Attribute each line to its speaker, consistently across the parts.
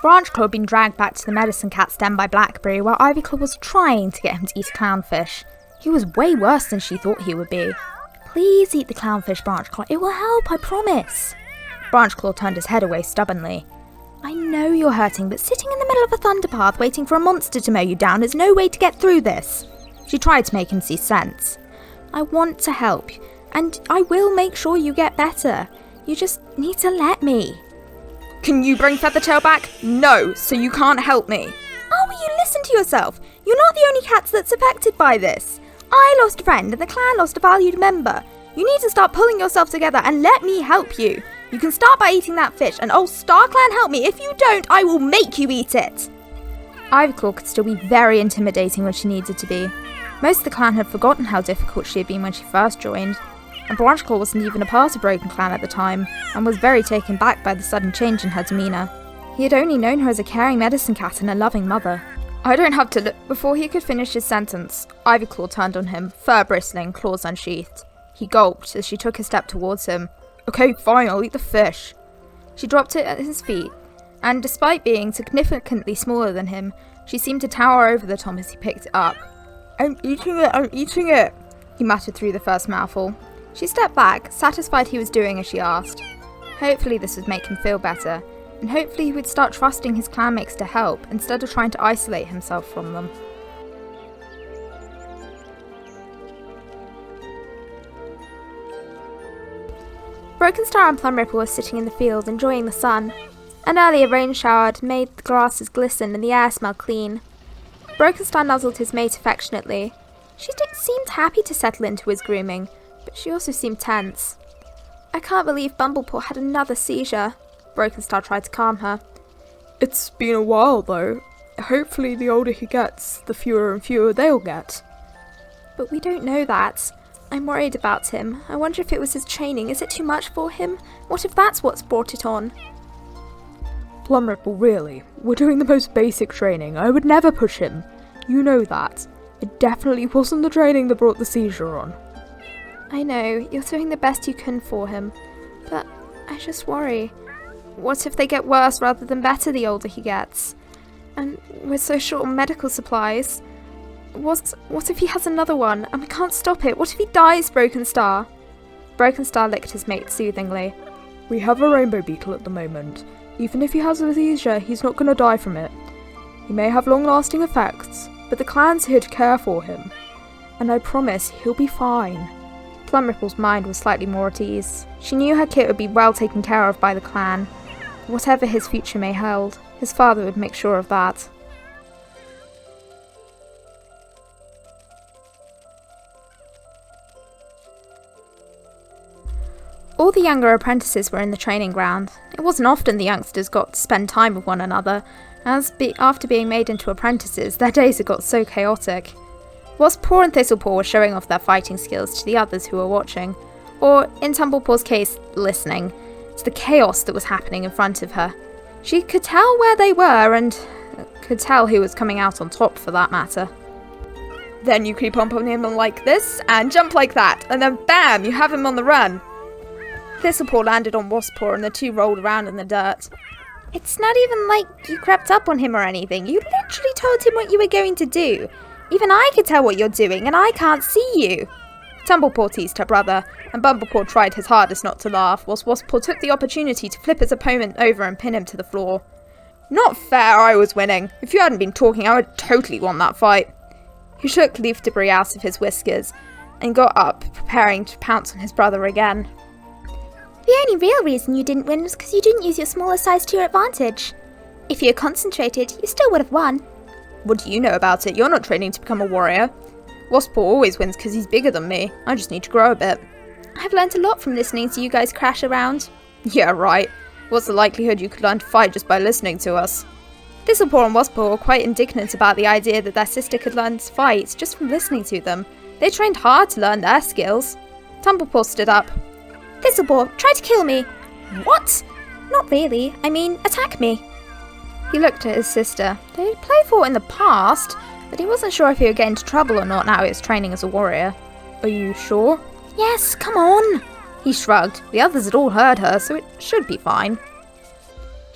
Speaker 1: Branchclaw had been dragged back to the medicine cat's den by Blackberry, where Ivyclaw was trying to get him to eat a clownfish. He was way worse than she thought he would be. Please eat the clownfish, Branchclaw. It will help, I promise. Branchclaw turned his head away stubbornly. I know you're hurting, but sitting in the middle of a thunderpath waiting for a monster to mow you down is no way to get through this. She tried to make him see sense. I want to help, and I will make sure you get better. You just need to let me. Can you bring Feathertail back? No, so you can't help me. Oh, will you listen to yourself? You're not the only cats that's affected by this. I lost a friend and the clan lost a valued member. You need to start pulling yourself together and let me help you. You can start by eating that fish, and StarClan help me. If you don't, I will make you eat it. Ivyclaw could still be very intimidating when she needed to be. Most of the clan had forgotten how difficult she had been when she first joined, and Branchclaw wasn't even a part of Broken Clan at the time, and was very taken back by the sudden change in her demeanour. He had only known her as a caring medicine cat and a loving mother. I don't have to look. Before he could finish his sentence, Ivyclaw turned on him, fur bristling, claws unsheathed. He gulped as she took a step towards him. Okay, fine, I'll eat the fish. She dropped it at his feet, and despite being significantly smaller than him, she seemed to tower over the Tom as he picked it up. I'm eating it, he muttered through the first mouthful. She stepped back, satisfied he was doing as she asked. Hopefully this would make him feel better, and hopefully he would start trusting his clanmates to help, instead of trying to isolate himself from them. Broken Star and Plumripple were sitting in the field, enjoying the sun. An earlier rain shower had made the grasses glisten and the air smell clean. Broken Star nuzzled his mate affectionately. She seemed happy to settle into his grooming, but she also seemed tense. I can't believe Bumblepaw had another seizure. Broken Star tried to calm her. It's been a while though. Hopefully the older he gets, the fewer and fewer they'll get. But we don't know that. I'm worried about him. I wonder if it was his training. Is it too much for him? What if that's what's brought it on? Plumripple, really? We're doing the most basic training. I would never push him. You know that. It definitely wasn't the training that brought the seizure on. I know. You're doing the best you can for him. But I just worry. What if they get worse rather than better the older he gets? And we're so short on medical supplies. What if he has another one, and we can't stop it? What if he dies, Broken Star? Broken Star licked his mate soothingly. We have a rainbow beetle at the moment. Even if he has a seizure, he's not going to die from it. He may have long-lasting effects, but the clan's here to care for him. And I promise he'll be fine. Plumripple's mind was slightly more at ease. She knew her kit would be well taken care of by the clan. Whatever his future may hold, his father would make sure of that. All the younger apprentices were in the training ground. It wasn't often the youngsters got to spend time with one another, as after being made into apprentices, their days had got so chaotic. Wasppaw and Thistlepaw were showing off their fighting skills to the others who were watching, or, in Tumblepaw's case, listening, to the chaos that was happening in front of her. She could tell where they were, and could tell who was coming out on top for that matter. Then you creep up on him like this, and jump like that, and then bam, you have him on the run. Thistlepaw landed on Wasppaw and the two rolled around in the dirt. It's not even like you crept up on him or anything. You literally told him what you were going to do. Even I could tell what you're doing, and I can't see you. Tumblepaw teased her brother, and Bumblepaw tried his hardest not to laugh, whilst Wasppaw took the opportunity to flip his opponent over and pin him to the floor. Not fair, I was winning. If you hadn't been talking, I would totally won that fight. He shook leaf debris out of his whiskers, and got up, preparing to pounce on his brother again. The only real reason you didn't win was because you didn't use your smaller size to your advantage. If you had concentrated, you still would have won. What do you know about it? You're not training to become a warrior. Wasppaw always wins because he's bigger than me. I just need to grow a bit. I've learnt a lot from listening to you guys crash around. Yeah, right. What's the likelihood you could learn to fight just by listening to us? Thistlepaw and Wasppaw were quite indignant about the idea that their sister could learn to fight just from listening to them. They trained hard to learn their skills. Tumblepaw stood up. Thistlepaw, try to kill me. What? Not really. I mean, attack me. He looked at his sister. They'd playful in the past, but he wasn't sure if he would get into trouble or not now he was training as a warrior. Are you sure? Yes, come on. He shrugged. The others had all heard her, so it should be fine.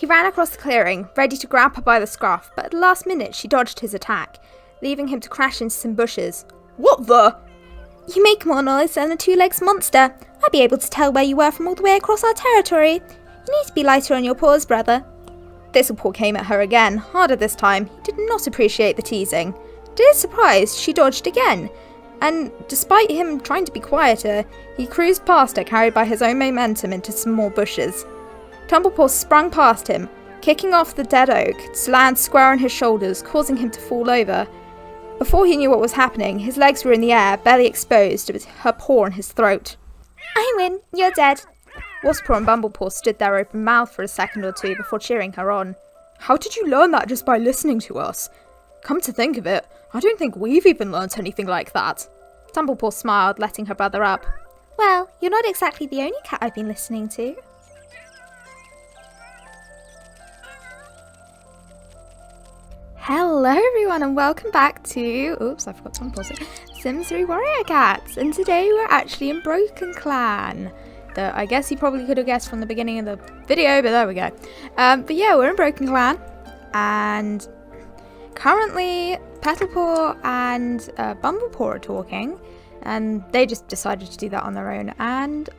Speaker 1: He ran across the clearing, ready to grab her by the scruff, but at the last minute she dodged his attack, leaving him to crash into some bushes. What the? You make more noise than a two-legged monster. I'd be able to tell where you were from all the way across our territory. You need to be lighter on your paws, brother. Thistlepaw came at her again, harder this time. He did not appreciate the teasing. To his surprise, she dodged again, and despite him trying to be quieter, he cruised past her, carried by his own momentum, into some more bushes. Tumblepaw sprung past him, kicking off the dead oak to land square on his shoulders, causing him to fall over. Before he knew what was happening, his legs were in the air, belly exposed, with her paw on his throat. I win, you're dead. Wasppaw and Bumblepaw stood there open mouthed for a second or two before cheering her on. How did you learn that just by listening to us? Come to think of it, I don't think we've even learnt anything like that. Tumblepaw smiled, letting her brother up. Well, you're not exactly the only cat I've been listening to. Hello everyone and welcome back to, oops, I forgot to unpause it, Sims 3 Warrior Cats, and today we're actually in Broken Clan. Though I guess you probably could have guessed from the beginning of the video, but there we go. But yeah, we're in Broken Clan, and currently Petalpaw and Bumblepaw are talking, and they just decided to do that on their own, and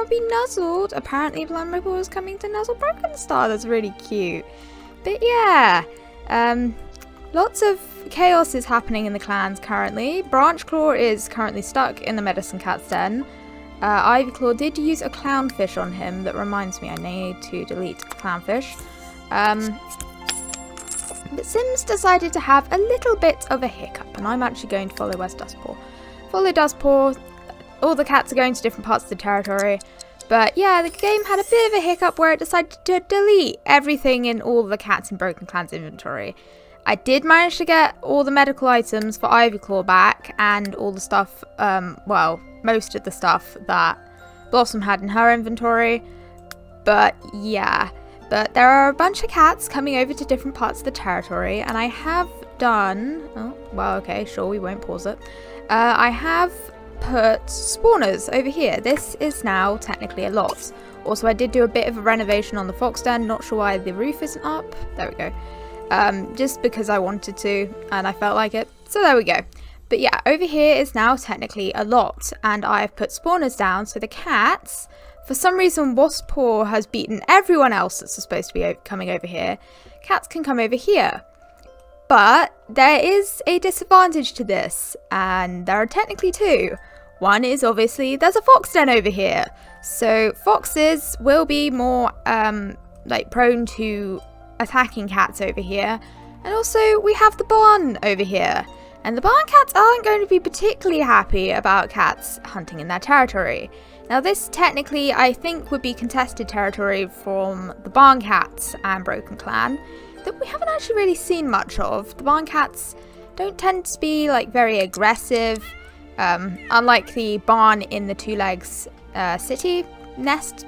Speaker 1: be nuzzled. Apparently Bumblepaw is coming to nuzzle Broken Star. That's really cute. But yeah, lots of chaos is happening in the clans currently. Branchclaw is currently stuck in the Medicine Cat's den. Ivyclaw did use a clownfish on him. That reminds me, I need to delete clownfish. But Sims decided to have a little bit of a hiccup, and I'm actually going to follow West Dustpaw. Follow Dustpaw. All the cats are going to different parts of the territory. But yeah, the game had a bit of a hiccup where it decided to delete everything in all the cats in Broken Clan's inventory. I did manage to get all the medical items for Ivyclaw back, and all the stuff, well, most of the stuff that Blossom had in her inventory. But yeah, but there are a bunch of cats coming over to different parts of the territory, and I have done, oh, well, okay, sure, we won't pause it. I have put spawners over here. This is now technically a lot. Also, I did do a bit of a renovation on the fox den. Not sure why the roof isn't up. There we go. Just because I wanted to and I felt like it. So there we go. But yeah, over here is now technically a lot, and I've put spawners down so the cats, for some reason Wasppaw has beaten everyone else that's supposed to be coming over here. Cats can come over here. But there is a disadvantage to this, and there are technically two. One is obviously there's a fox den over here, so foxes will be more like prone to attacking cats over here, and also we have the barn over here, and the barn cats aren't going to be particularly happy about cats hunting in their territory. Now this technically I think would be contested territory from the barn cats and Broken Clan that we haven't actually really seen much of. The barn cats don't tend to be like very aggressive, unlike the barn in the Two Legs city nest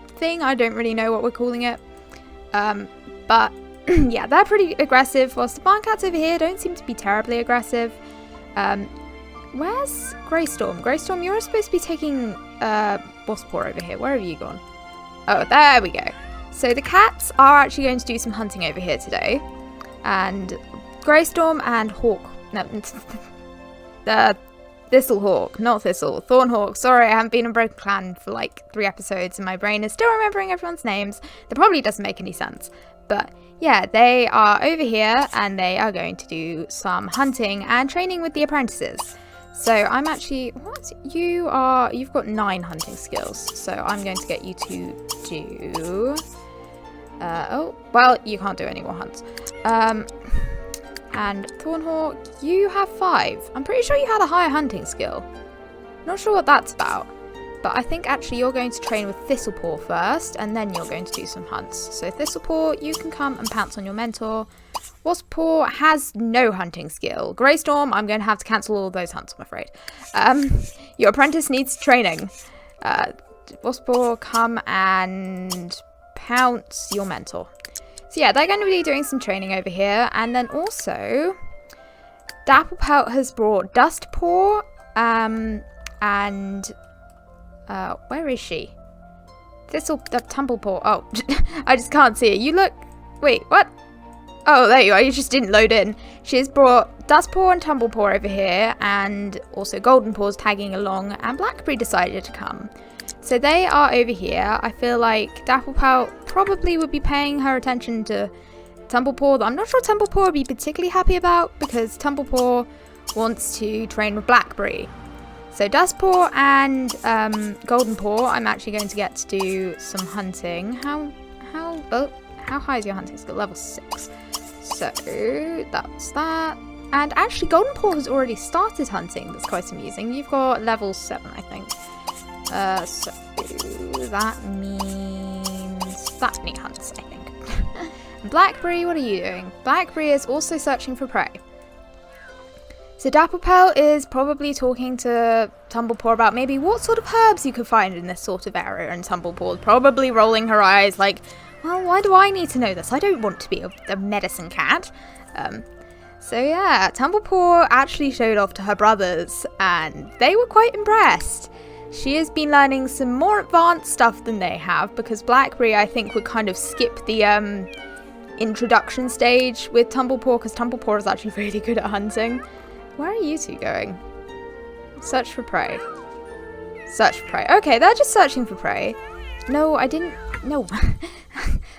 Speaker 1: thing. I don't really know what we're calling it, but yeah, they're pretty aggressive, whilst the barn cats over here don't seem to be terribly aggressive. Where's Greystorm? Greystorm, you're supposed to be taking Wasppaw over here. Where have you gone? Oh, there we go. So the cats are actually going to do some hunting over here today, and Greystorm and Hawk, no, Thistlehawk, not Thistle, Thornhawk. Sorry, I haven't been in Broken Clan for like 3 episodes, and my brain is still remembering everyone's names. That probably doesn't make any sense, but yeah, they are over here, and they are going to do some hunting and training with the apprentices. So I'm actually, what? You've got 9 hunting skills, so I'm going to get you to do, oh, well, you can't do any more hunts. And Thornhawk, you have 5. I'm pretty sure you had a higher hunting skill. Not sure what that's about, but I think actually you're going to train with Thistlepaw first, and then you're going to do some hunts. So Thistlepaw, you can come and pounce on your mentor. Wasppaw has no hunting skill. Greystorm, I'm going to have to cancel all those hunts, I'm afraid. Your apprentice needs training. Wasppaw, come and pounce your mentor. So yeah, they're going to be doing some training over here. And then also, Dapplepelt has brought Dustpaw, and where is she? Tumblepaw. Oh, I just can't see it. You look... Wait, what? Oh, there you are. You just didn't load in. She's brought Dustpaw and Tumblepaw over here, and also Goldenpaw's tagging along, and Blackberry decided to come. So they are over here. I feel like Dapplepout probably would be paying her attention to Tumblepaw, that I'm not sure Tumblepaw would be particularly happy about, because Tumblepaw wants to train with Blackberry. So Dustpaw and Goldenpaw, I'm actually going to get to do some hunting. How high is your hunting skill? Level 6. So that's that. And actually Goldenpaw has already started hunting. That's quite amusing. You've got level 7, I think. So that means Daphne hunts, I think. Blackberry, what are you doing? Blackberry is also searching for prey. So Dapplepelt is probably talking to Tumblepaw about maybe what sort of herbs you could find in this sort of area, and Tumblepaw probably rolling her eyes like, well, why do I need to know this? I don't want to be a medicine cat. So yeah, Tumblepaw actually showed off to her brothers, and they were quite impressed. She has been learning some more advanced stuff than they have, because Blackberry, I think, would kind of skip the introduction stage with Tumblepaw, because Tumblepaw is actually really good at hunting. Where are you two going? Search for prey. Search for prey. Okay, they're just searching for prey. No, I didn't... No.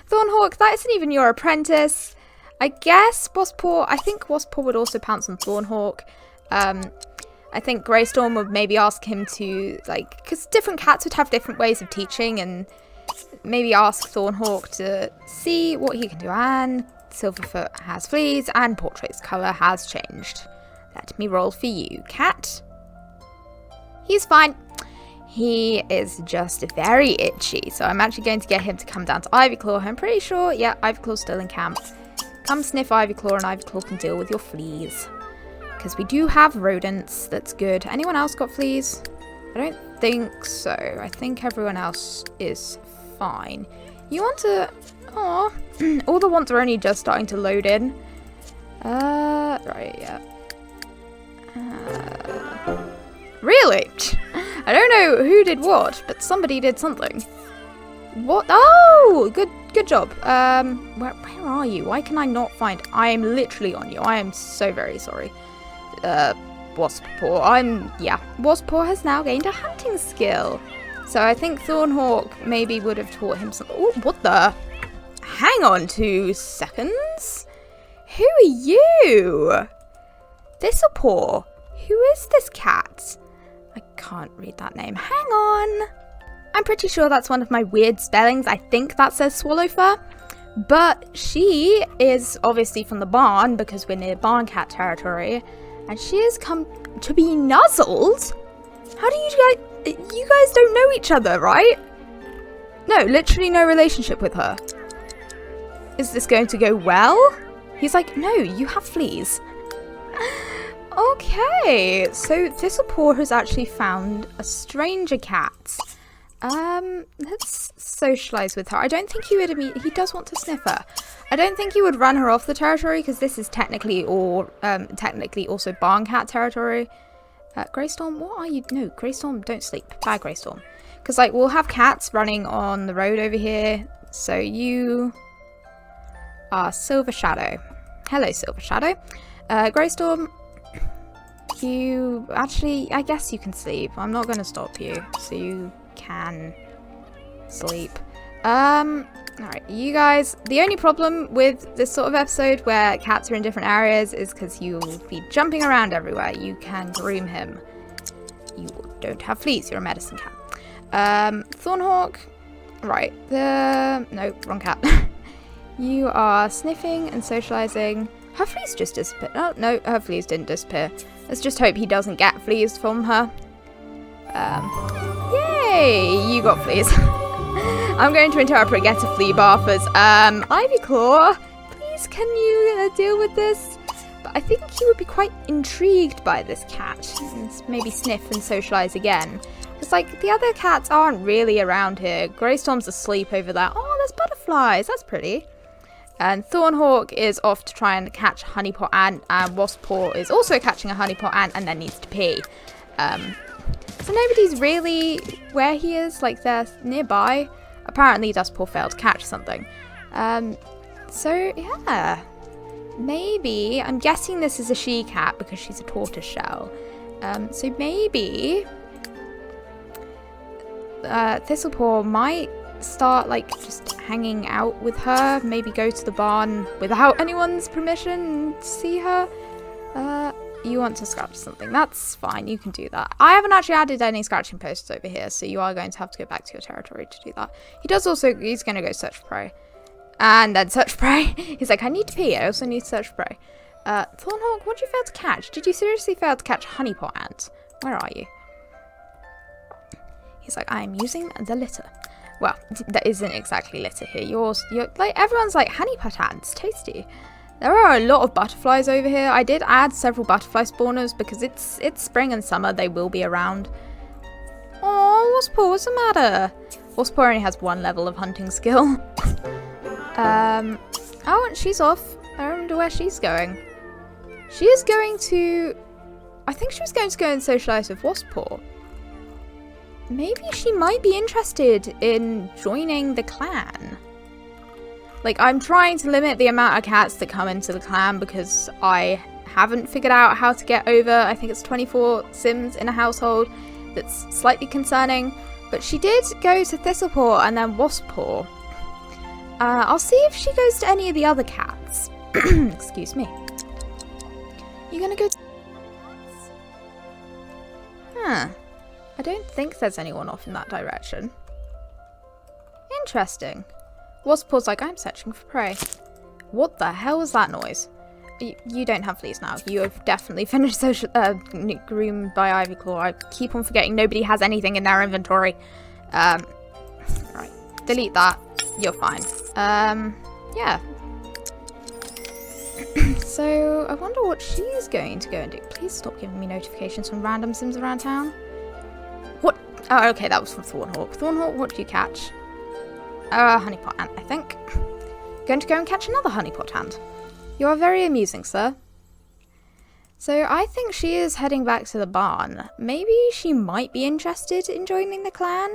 Speaker 1: Thornhawk, that isn't even your apprentice. I guess Wasppaw... I think Wasppaw would also pounce on Thornhawk. I think Greystorm would maybe ask him to, like... Because different cats would have different ways of teaching, and maybe ask Thornhawk to see what he can do. And Silverfoot has fleas, and Portrait's colour has changed. Let me roll for you, cat. He's fine. He is just very itchy, so I'm actually going to get him to come down to Ivyclaw. I'm pretty sure, yeah, Ivyclaw's still in camp. Come sniff Ivyclaw, and Ivyclaw can deal with your fleas. Because we do have rodents, that's good. Anyone else got fleas? I don't think so. I think everyone else is fine. You want to... Aw. All the wants are only just starting to load in. Right, yeah. Really? I don't know who did what, but somebody did something. What? Oh, good job. Where are you? Why can I not find? I am literally on you. I am so very sorry. Wasppaw. Wasppaw has now gained a hunting skill. So I think Thornhawk maybe would have taught him something. Oh, what the? Hang on 2 seconds. Who are you? Thistlepaw. Who is this cat? I can't read that name. Hang on. I'm pretty sure that's one of my weird spellings. I think that says Swallowfur. But she is obviously from the barn, because we're near barn cat territory. And she has come to be nuzzled? How do you guys... You guys don't know each other, right? No, literally no relationship with her. Is this going to go well? He's like, no, you have fleas. Okay, so Thistlepaw has actually found a stranger cat. Let's socialize with her. I don't think he would he does want to sniff her. I don't think he would run her off the territory, because this is technically also barn cat territory. Greystorm, what are you? No, Greystorm, don't sleep. Bye, Greystorm. Because, like, we'll have cats running on the road over here. So you are Silver Shadow. Hello, Silver Shadow. Greystorm, you actually, I guess you can sleep. I'm not going to stop you, so you can sleep. Alright, you guys, the only problem with this sort of episode where cats are in different areas is because you'll be jumping around everywhere. You can groom him. You don't have fleas, you're a medicine cat. Thornhawk, right, no, wrong cat. You are sniffing and socializing. Her fleas just disappeared. Oh, no, her fleas didn't disappear. Let's just hope he doesn't get fleas from her. Yay! You got fleas. I'm going to interpret get a flea bar first. Ivyclaw, please can you deal with this? But I think he would be quite intrigued by this cat. And maybe sniff and socialize again. It's like, the other cats aren't really around here. Greystorm's asleep over there. Oh, there's butterflies. That's pretty. And Thornhawk is off to try and catch a honeypot ant, and Wasppaw is also catching a honeypot ant and then needs to pee. So nobody's really where he is, like they're nearby. apparently Dustpaw failed to catch something. So, yeah. Maybe, I'm guessing this is a she-cat because she's a tortoiseshell. So maybe Thistlepaw might start, like, just hanging out with her. Maybe go to the barn without anyone's permission and see her. You want to scratch something. That's fine, you can do that. I haven't actually added any scratching posts over here, so you are going to have to go back to your territory to do that. He's going to go search for prey. And then search for prey. He's like, I need to pee, I also need to search for prey. Thornhawk, what did you fail to catch? Did you seriously fail to catch honeypot ant? Where are you? He's like, I am using the litter. Well, that isn't exactly litter here. You're like, everyone's like, honeypot ants, tasty. There are a lot of butterflies over here. I did add several butterfly spawners because it's spring and summer. They will be around. Oh, Wasppaw, what's the matter? Wasppaw only has 1 level of hunting skill. Oh, and she's off. I wonder where she's going. She is going to... I think she was going to go and socialise with Wasppaw. Maybe she might be interested in joining the clan. Like, I'm trying to limit the amount of cats that come into the clan because I haven't figured out how to get over, I think it's 24 Sims in a household. That's slightly concerning. But she did go to Thistlepaw and then Wasppaw. I'll see if she goes to any of the other cats. Excuse me. You gonna go to... Huh. I don't think there's anyone off in that direction. Interesting. Waspaw's like, I'm searching for prey. What the hell was that noise? You don't have fleas now. You have definitely finished social groomed by Ivyclaw. I keep on forgetting nobody has anything in their inventory. Right. Delete that. You're fine. Yeah. So, I wonder what she's going to go and do. Please stop giving me notifications from random Sims around town. What? Oh, okay, that was from Thornhawk. Thornhawk, what did you catch? Honeypot ant, I think. Going to go and catch another honeypot ant. You are very amusing, sir. So, I think she is heading back to the barn. Maybe she might be interested in joining the clan.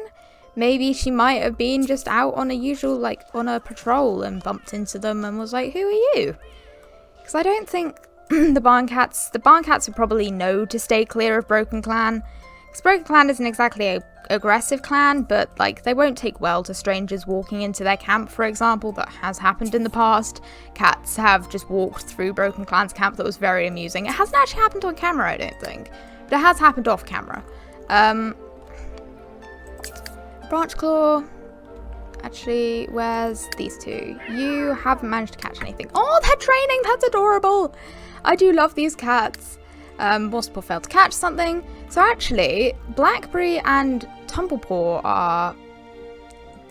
Speaker 1: Maybe she might have been just out on a usual, like, on a patrol and bumped into them and was like, who are you? Because I don't think the barn cats would probably know to stay clear of Broken Clan. Because Broken Clan isn't exactly a aggressive clan, but, like, they won't take well to strangers walking into their camp, for example. That has happened in the past. Cats have just walked through Broken Clan's camp. That was very amusing. It hasn't actually happened on camera, I don't think. But it has happened off camera. Branch Claw. Actually, where's these two? You haven't managed to catch anything. Oh, they're training! That's adorable! I do love these cats. Wasppaw failed to catch something. So actually, Blackberry and Tumblepaw are...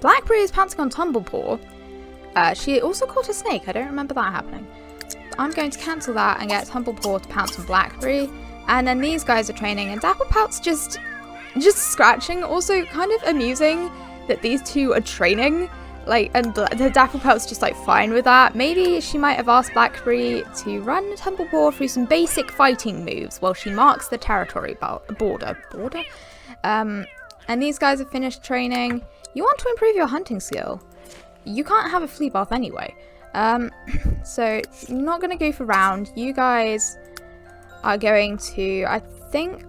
Speaker 1: Blackberry is pouncing on Tumblepaw. She also caught a snake. I don't remember that happening. I'm going to cancel that and get Tumblepaw to pounce on Blackberry. And then these guys are training, and Dapplepout's just scratching. Also kind of amusing that these two are training, like, and the Dapplepout's just like fine with that. Maybe she might have asked Blackberry to run Tumblepaw through some basic fighting moves while she marks the territory border. And these guys have finished training. You want to improve your hunting skill. You can't have a flea bath anyway. So you're not going to go for round. You guys are going to, I think,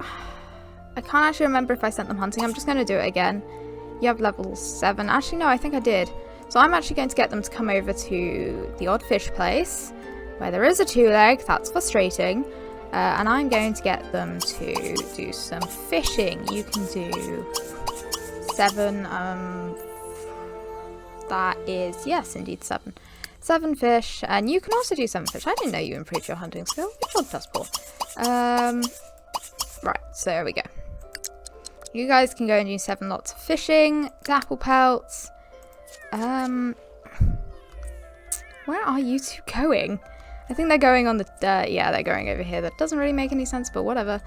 Speaker 1: I can't actually remember if I sent them hunting. I'm just going to do it again. You have level 7. Actually, no, I think I did. So I'm actually going to get them to come over to the Odd Fish place, where there is a 2-leg. That's frustrating. And I'm going to get them to do some fishing. You can do 7. That is, yes, indeed, 7. 7 fish. And you can also do 7 fish. I didn't know you improved your hunting skill. Good job, Dustpaw. Right, so there we go. You guys can go and do 7 lots of fishing. Dapple pelts. Where are you two going? I think they're going on the... yeah, they're going over here. That doesn't really make any sense, but whatever.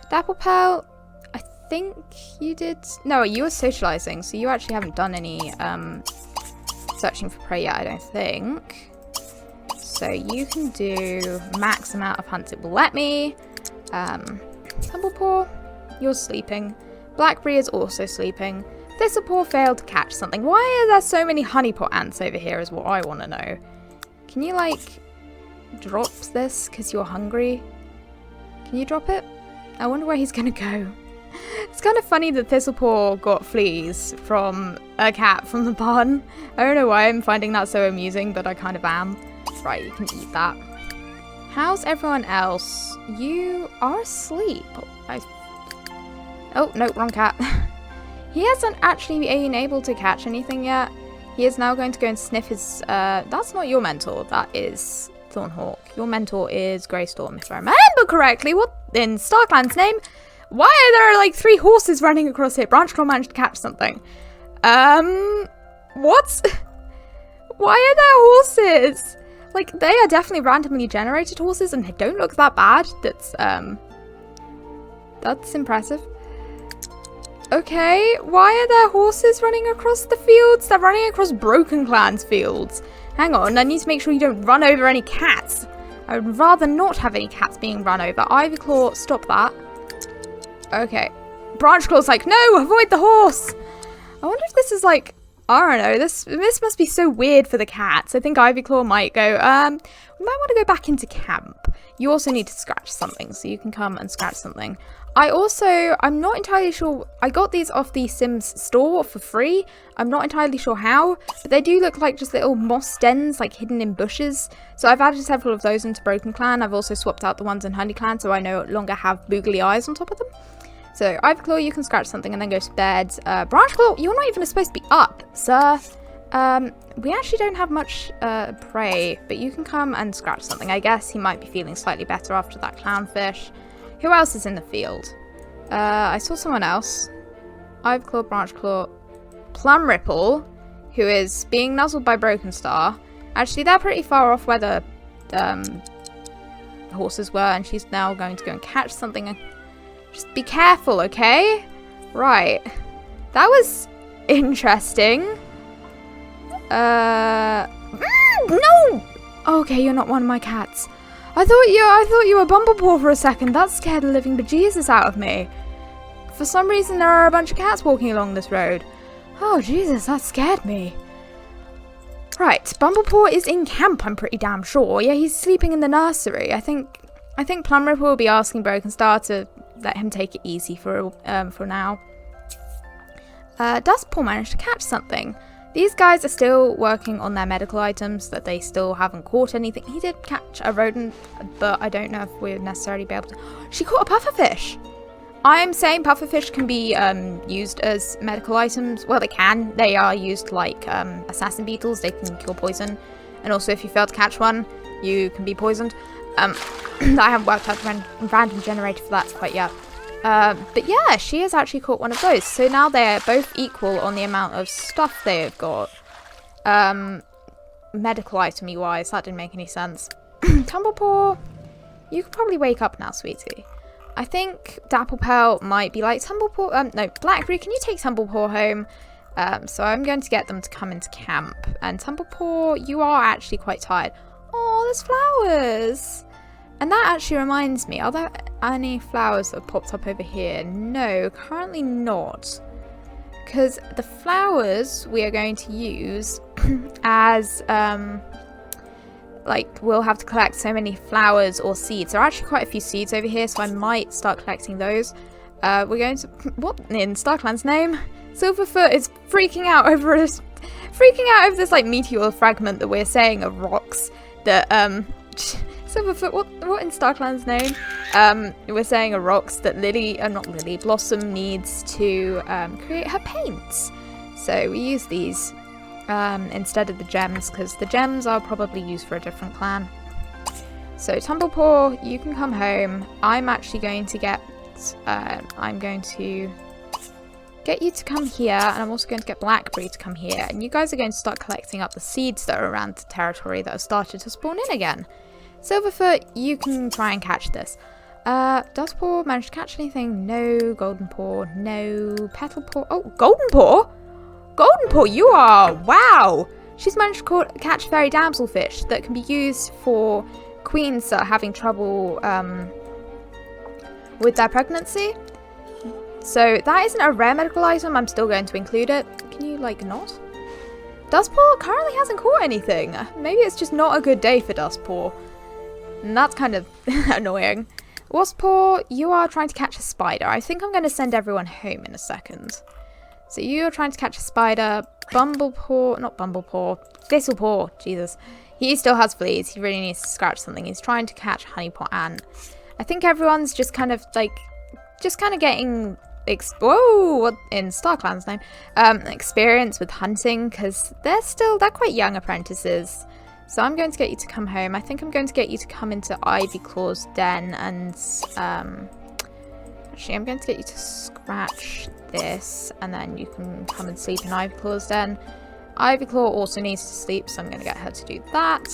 Speaker 1: Dapple pelt. I think you did... No, you were socializing, so you actually haven't done any searching for prey yet, I don't think. So you can do max amount of hunts it will let me. Tumblepaw, you're sleeping. Blackberry is also sleeping. Thistlepaw failed to catch something. Why are there so many honeypot ants over here is what I want to know. Can you, like, drop this because you're hungry? Can you drop it? I wonder where he's going to go. It's kind of funny that Thistlepaw got fleas from a cat from the barn. I don't know why I'm finding that so amusing, but I kind of am. Right, you can eat that. How's everyone else? You are asleep. Oh, no, wrong cat. He hasn't actually been able to catch anything yet. He is now going to go and sniff his... that's not your mentor. That is Thornhawk. Your mentor is Greystorm, if I remember correctly. What in StarClan's name? Why are there, like, 3 horses running across here? Branchclaw managed to catch something. What? Why are there horses? Like, they are definitely randomly generated horses, and they don't look that bad. That's impressive. Okay, why are there horses running across the fields? They're running across Broken Clan's fields. Hang on, I need to make sure you don't run over any cats. I would rather not have any cats being run over. Ivyclaw, stop that. Okay. Branchclaw's like, no, avoid the horse. I wonder if this is like, I don't know, this must be so weird for the cats. I think Ivyclaw might go, we might want to go back into camp. You also need to scratch something, so you can come and scratch something. I'm not entirely sure, I got these off the Sims store for free. I'm not entirely sure how, but they do look like just little moss dens, like hidden in bushes. So I've added several of those into Broken Clan. I've also swapped out the ones in Honey Clan, so I no longer have boogly eyes on top of them. So Ivyclaw, you can scratch something and then go to bed. Branchclaw, you're not even supposed to be up, sir. We actually don't have much prey, but you can come and scratch something. I guess he might be feeling slightly better after that clownfish. Who else is in the field? I saw someone else. Ivyclaw, Branchclaw, Plumripple, who is being nuzzled by Broken Star. Actually, they're pretty far off where the horses were, and she's now going to go and catch something. Just be careful, okay? Right. That was interesting. No! Okay, you're not one of my cats. I thought you were Bumblepaw for a second. That scared the living bejesus out of me. For some reason, there are a bunch of cats walking along this road. Oh, Jesus, that scared me. Right, Bumblepaw is in camp, I'm pretty damn sure. Yeah, he's sleeping in the nursery. I think Plumripple will be asking Broken Star to let him take it easy for now. Dustpaw managed to catch something. These guys are still working on their medical items, that they still haven't caught anything. He did catch a rodent, but I don't know if we'll necessarily be able to... She caught a pufferfish! I'm saying pufferfish can be used as medical items. Well, they can. They are used like assassin beetles. They can kill poison. And also, if you fail to catch one, you can be poisoned. I haven't worked out the random generator for that quite yet. But yeah, she has actually caught one of those. So now they're both equal on the amount of stuff they have got. Medical item-y wise, that didn't make any sense. Tumblepaw, you could probably wake up now, sweetie. I think Dapplepelt might be like, Tumblepaw, no, Blackberry, can you take Tumblepaw home? So I'm going to get them to come into camp. And Tumblepaw, you are actually quite tired. Oh, there's flowers. And that actually reminds me, are there any flowers that have popped up over here? No, currently not. Because the flowers we are going to use as, like, we'll have to collect so many flowers or seeds. There are actually quite a few seeds over here, so I might start collecting those. We're going to, what in StarClan's name? Silverfoot is freaking out over this, like, meteor fragment that we're saying are rocks. That, Silverfoot, what in StarClan's name? We're saying are rocks that Blossom needs to create her paints. So we use these instead of the gems, because the gems are probably used for a different clan. So Tumblepaw, you can come home. I'm actually going to get, I'm going to get you to come here, and I'm also going to get Blackberry to come here. And you guys are going to start collecting up the seeds that are around the territory that have started to spawn in again. Silverfoot, you can try and catch this. Dustpaw managed to catch anything? No. Goldenpaw, no. Petalpaw, oh, Goldenpaw? Goldenpaw, you are, wow! She's managed to catch fairy damselfish that can be used for queens that are having trouble with their pregnancy. So that isn't a rare medical item. I'm still going to include it. Can you, like, not? Dustpaw currently hasn't caught anything. Maybe it's just not a good day for Dustpaw. And that's kind of annoying. Wasppaw, you are trying to catch a spider. I think I'm going to send everyone home in a second. So you're trying to catch a spider. Bumblepaw, not Bumblepaw, Thistlepaw, Jesus. He still has fleas. He really needs to scratch something. He's trying to catch Honeypot Ant. I think everyone's just kind of like, getting, whoa, what in StarClan's name, experience with hunting, because they're quite young apprentices. So I'm going to get you to come home. I think I'm going to get you to come into Ivyclaw's den and, actually I'm going to get you to scratch this, and then you can come and sleep in Ivyclaw's den. Ivyclaw also needs to sleep, so I'm going to get her to do that.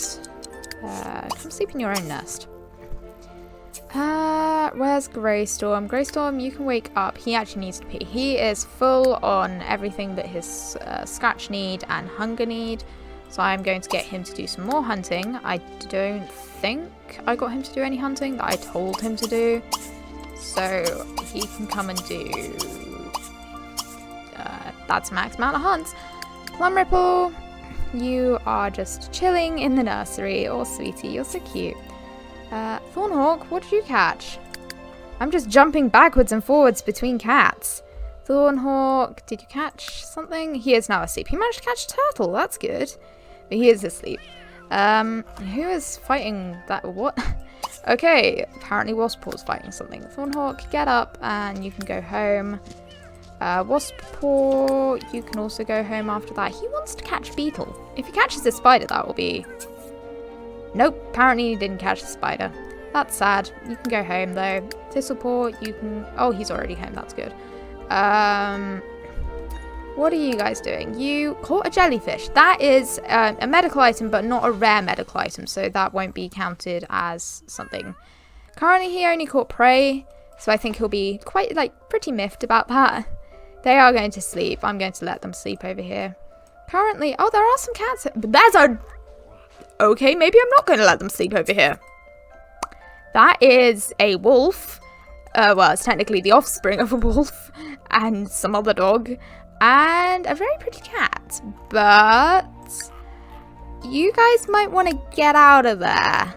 Speaker 1: Come sleep in your own nest. Where's Greystorm? Greystorm, you can wake up. He actually needs to pee. He is full on everything that his scratch need and hunger need. So I'm going to get him to do some more hunting. I don't think I got him to do any hunting that I told him to do. So he can come and do... that's max amount of hunts. Plumripple, you are just chilling in the nursery. Oh, sweetie, you're so cute. Thornhawk, what did you catch? I'm just jumping backwards and forwards between cats. Thornhawk, did you catch something? He is now asleep. He managed to catch a turtle. That's good. But he is asleep. Who is fighting that? What? Okay, apparently Wasppaw's fighting something. Thornhawk, get up and you can go home. Wasppaw, you can also go home after that. He wants to catch Beetle. If he catches a spider, that will be... Nope, apparently he didn't catch the spider. That's sad. You can go home, though. Thistlepaw, you can... Oh, he's already home. That's good. What are you guys doing? You caught a jellyfish. That is a medical item, but not a rare medical item, so that won't be counted as something. Currently, he only caught prey, so I think he'll be quite, like, pretty miffed about that. They are going to sleep. I'm going to let them sleep over here. Currently... Oh, there are some cats. But there's a... Okay, maybe I'm not going to let them sleep over here. That is a wolf. Well, it's technically the offspring of a wolf. And some other dog. And a very pretty cat. But... you guys might want to get out of there.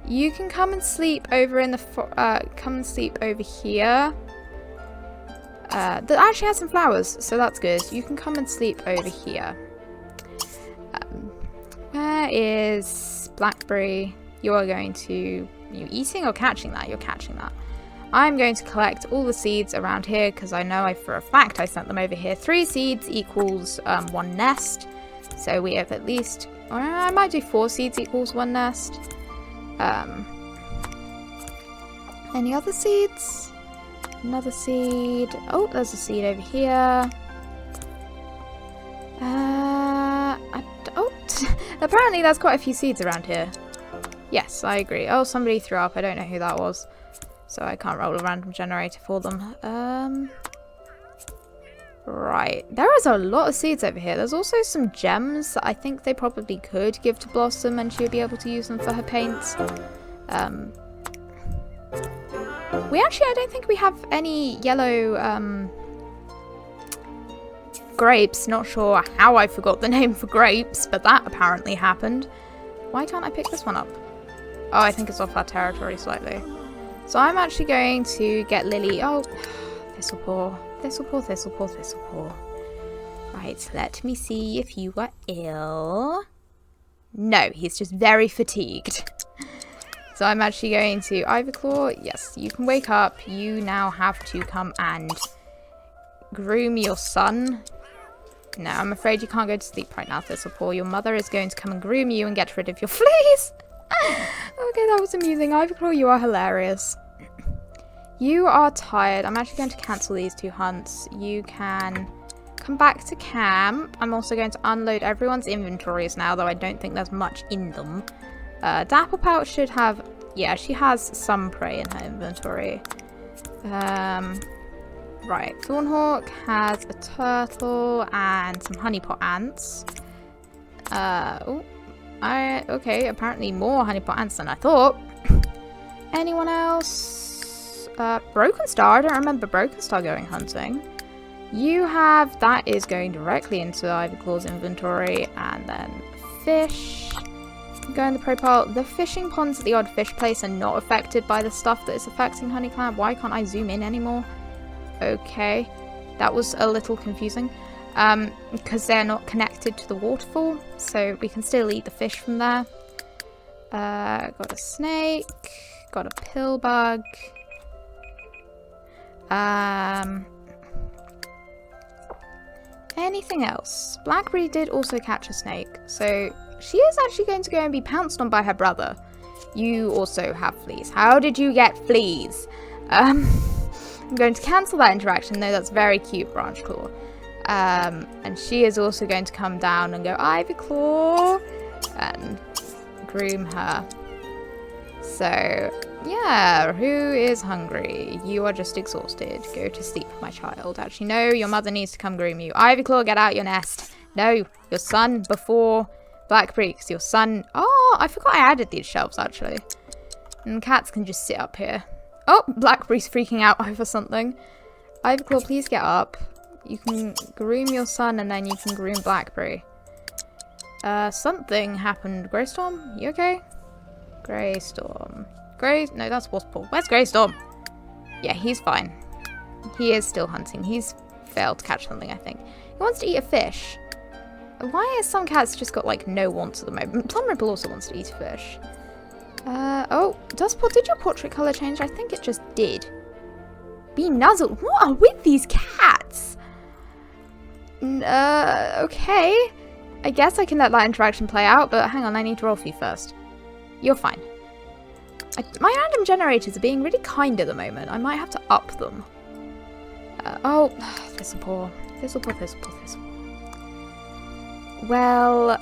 Speaker 1: You can come and sleep over in the... come and sleep over here. That actually has some flowers, so that's good. You can come and sleep over here. Where is Blackberry? You are going to... Are you eating or catching that? You're catching that. I'm going to collect all the seeds around here because I know for a fact I sent them over here. 3 seeds equals 1 nest. So we have at least... I might do 4 seeds equals 1 nest. Any other seeds? Another seed. Oh, there's a seed over here. Apparently there's quite a few seeds around here. Yes, I agree. Oh, somebody threw up. I don't know who that was. So I can't roll a random generator for them. Right. There is a lot of seeds over here. There's also some gems that I think they probably could give to Blossom and she'll be able to use them for her paints. I don't think we have any yellow, grapes. Not sure how I forgot the name for grapes, but that apparently happened. Why can't I pick this one up? Oh, I think it's off our territory slightly. So I'm actually going to get Lily. Oh, Thistlepaw. Thistlepaw, Thistlepaw, Thistlepaw. Right, let me see if you are ill. No, he's just very fatigued. So I'm actually going to Ivyclaw. Yes, you can wake up. You now have to come and groom your son. No, I'm afraid you can't go to sleep right now, Thistlepaw. Your mother is going to come and groom you and get rid of your fleas. Okay, that was amusing. Ivyclaw, you are hilarious. You are tired. I'm actually going to cancel these 2 hunts. You can come back to camp. I'm also going to unload everyone's inventories now, though I don't think there's much in them. Dapplepouch should have... Yeah, she has some prey in her inventory. Right, Thornhawk has a turtle and some honeypot ants. Okay, apparently more honeypot ants than I thought. Anyone else? Broken Star. I don't remember Broken Star going hunting. You have... That is going directly into Ivyclaw's inventory. And then fish. Go in the pro pile. The fishing ponds at the Odd Fish Place are not affected by the stuff that is affecting Honeyclad. Why can't I zoom in anymore? Okay. That was a little confusing. Because they're not connected to the waterfall. So we can still eat the fish from there. Got a snake. Got a pill bug. Anything else? Blackberry did also catch a snake. So she is actually going to go and be pounced on by her brother. You also have fleas. How did you get fleas? I'm going to cancel that interaction, though that's very cute, Branchclaw. And she is also going to come down and go, Ivyclaw, and groom her. So, yeah, who is hungry? You are just exhausted. Go to sleep, my child. Actually, no, your mother needs to come groom you. Ivyclaw, get out your nest. No, your son before Blackberry, because your son... Oh, I forgot I added these shelves, actually. And cats can just sit up here. Oh, Blackberry's freaking out over something. Ivyclaw, please get up. You can groom your son, and then you can groom Blackberry. Something happened. Greystorm, you okay? Greystorm. No, that's Wasppaw. Where's Greystorm? Yeah, he's fine. He is still hunting. He's failed to catch something, I think. He wants to eat a fish. Why has some cats just got, like, no wants at the moment? Plumripple also wants to eat a fish. Oh, Dustpaw, did your portrait colour change? I think it just did. Be nuzzled. What are with these cats? Okay. I guess I can let that interaction play out, but hang on, I need to roll for you first. You're fine. My random generators are being really kind at the moment. I might have to up them. Oh, Thistlepaw. Well,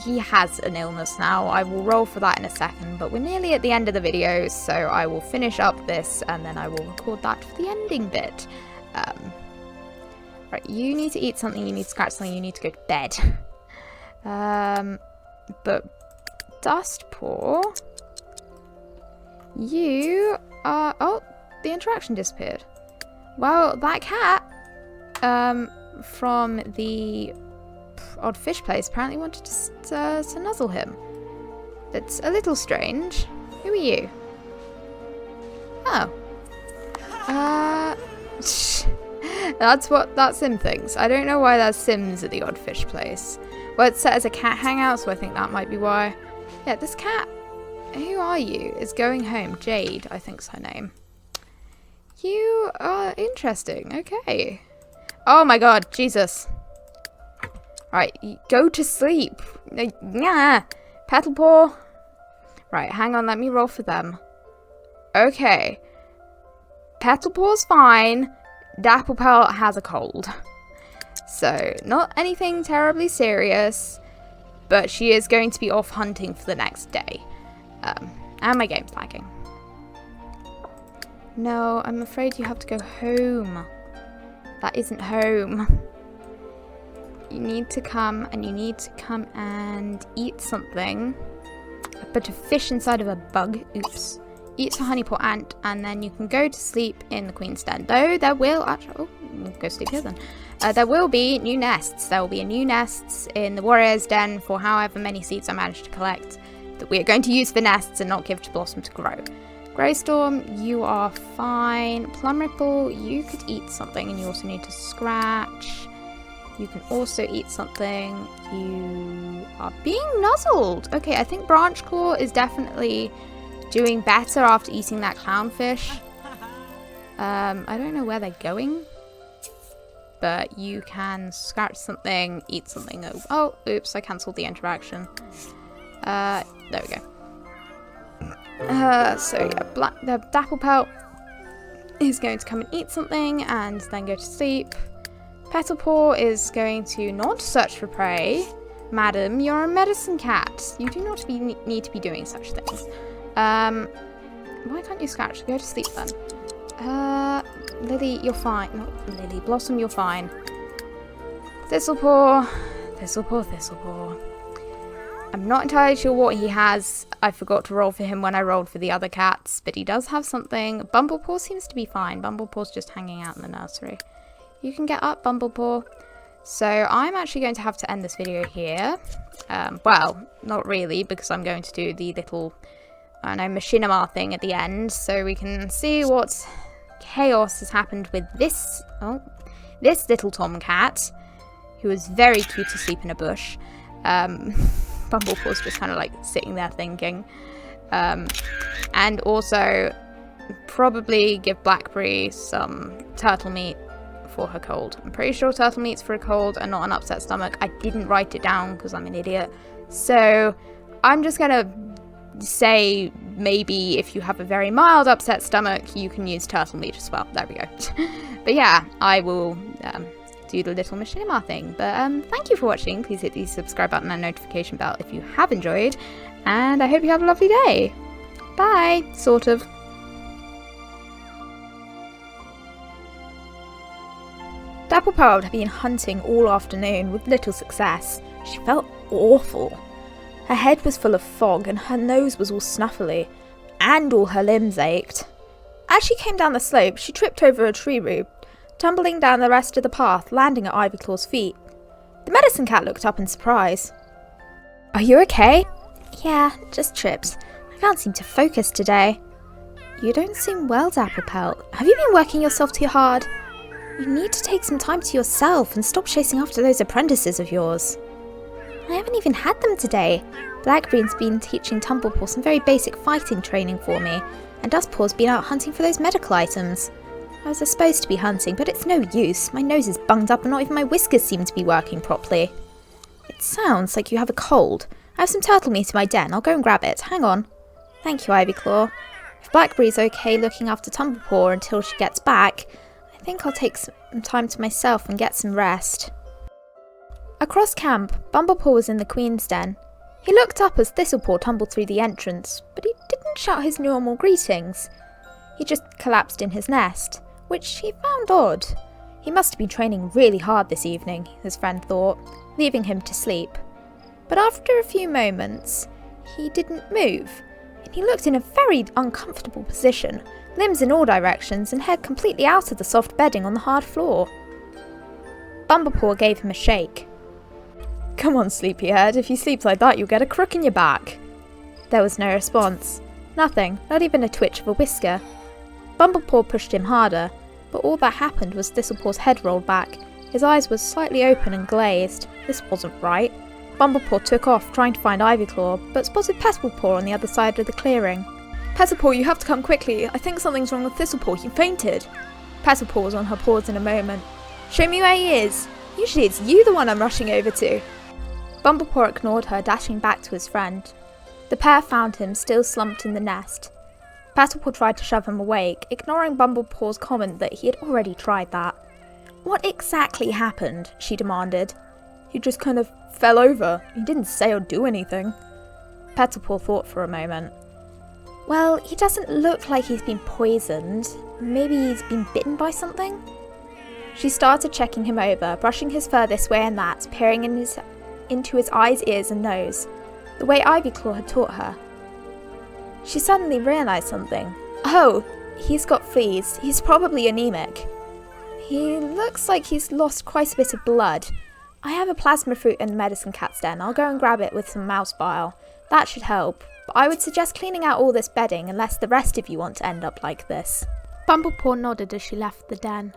Speaker 1: he has an illness now. I will roll for that in a second, but we're nearly at the end of the video, so I will finish up this, and then I will record that for the ending bit. Right, you need to eat something, you need to scratch something, you need to go to bed. But Dustpaw, you are... Oh, the interaction disappeared. Well, that cat from the Odd Fish Place apparently wanted to nuzzle him. That's a little strange. Who are you? Oh. That's what that sim thinks. I don't know why there's Sims at the Odd Fish Place. Well, it's set as a cat hangout, so I think that might be why. Yeah, this cat, who are you, is going home. Jade, I think's her name. You are interesting. Okay. Oh my god, Jesus. Right, go to sleep. Yeah. Petalpaw. Right, hang on, let me roll for them. Okay. Petalpaw's fine. Dapplepelt has a cold. So, not anything terribly serious, but she is going to be off hunting for the next day. And my game's lagging. No, I'm afraid you have to go home. That isn't home. You need to come, and you need to come and eat something. A bunch of fish inside of a bug. Oops. Eat a honeypot ant, and then you can go to sleep in the Queen's Den. Though there will actually... Oh, we'll go sleep here then. There will be new nests. There will be new nests in the Warrior's Den for however many seeds I manage to collect that we are going to use for nests and not give to Blossom to grow. Greystorm, you are fine. Plumripple, you could eat something, and you also need to scratch. You can also eat something. You are being nuzzled. Okay, I think Branchclaw is definitely doing better after eating that clownfish. I don't know where they're going, but you can scratch something, eat something. Oh, oops, I cancelled the interaction. There we go. So yeah, the Dapplepelt is going to come and eat something and then go to sleep. Petalpaw is going to not search for prey. Madam, you're a medicine cat. You do not need to be doing such things. Why can't you scratch? Go to sleep then. Lily, you're fine. Not Lily. Blossom, you're fine. Thistlepaw. I'm not entirely sure what he has. I forgot to roll for him when I rolled for the other cats, but he does have something. Bumblepaw seems to be fine. Bumblepaw's just hanging out in the nursery. You can get up, Bumblepaw. So I'm actually going to have to end this video here. Well, not really, because I'm going to do the little, I don't know, machinima thing at the end, so we can see what chaos has happened with this little tomcat, who is very cute asleep in a bush. Bumblepaw's just kind of like sitting there thinking. And also probably give Blackberry some turtle meat for her cold. I'm pretty sure turtle meat's for a cold and not an upset stomach. I didn't write it down because I'm an idiot. So I'm just gonna say maybe if you have a very mild upset stomach, you can use turtle meat as well. There we go. But yeah, I will do the little machinima thing. But thank you for watching. Please hit the subscribe button and notification bell if you have enjoyed. And I hope you have a lovely day. Bye. Sort of. Dapplepaw had been hunting all afternoon with little success. She felt awful. Her head was full of fog and her nose was all snuffly, and all her limbs ached. As she came down the slope, she tripped over a tree root, tumbling down the rest of the path, landing at Ivyclaw's feet. The medicine cat looked up in surprise. "Are you okay?" "Yeah, just tripped. I can't seem to focus today." "You don't seem well, Dapplepelt. Have you been working yourself too hard? You need to take some time to yourself and stop chasing after those apprentices of yours." "I haven't even had them today. Blackbeard's been teaching Tumblepaw some very basic fighting training for me, and Dustpaw's been out hunting for those medical items. I was supposed to be hunting, but it's no use. My nose is bunged up and not even my whiskers seem to be working properly." "It sounds like you have a cold. I have some turtle meat in my den. I'll go and grab it. Hang on." "Thank you, Ivyclaw. If Blackberry's okay looking after Tumblepaw until she gets back, I think I'll take some time to myself and get some rest." Across camp, Bumblepaw was in the Queen's den. He looked up as Thistlepaw tumbled through the entrance, but he didn't shout his normal greetings. He just collapsed in his nest, which he found odd. He must have been training really hard this evening, his friend thought, leaving him to sleep. But after a few moments, he didn't move, and he looked in a very uncomfortable position, limbs in all directions and head completely out of the soft bedding on the hard floor. Bumblepaw gave him a shake. "Come on, sleepyhead, if you sleep like that you'll get a crook in your back." There was no response. Nothing, not even a twitch of a whisker. Bumblepaw pushed him harder, but all that happened was Thistlepaw's head rolled back. His eyes were slightly open and glazed. This wasn't right. Bumblepaw took off, trying to find Ivyclaw, but spotted Petalepaw on the other side of the clearing. "Petalepaw, you have to come quickly. I think something's wrong with Thistlepaw. He fainted." Petalepaw was on her paws in a moment. "Show me where he is. Usually it's you the one I'm rushing over to." Bumblepaw ignored her, dashing back to his friend. The pair found him, still slumped in the nest. Petalepaw tried to shove him awake, ignoring Bumblepaw's comment that he had already tried that. "What exactly happened?" she demanded. "He just kind of fell over. He didn't say or do anything." Petalepaw thought for a moment. "Well, he doesn't look like he's been poisoned. Maybe he's been bitten by something?" She started checking him over, brushing his fur this way and that, peering into his eyes, ears and nose, the way Ivyclaw had taught her. She suddenly realised something. "Oh, he's got fleas. He's probably anemic. He looks like he's lost quite a bit of blood. I have a plasma fruit in the medicine cat's den. I'll go and grab it with some mouse bile. That should help, but I would suggest cleaning out all this bedding unless the rest of you want to end up like this." Bumblepaw nodded as she left the den.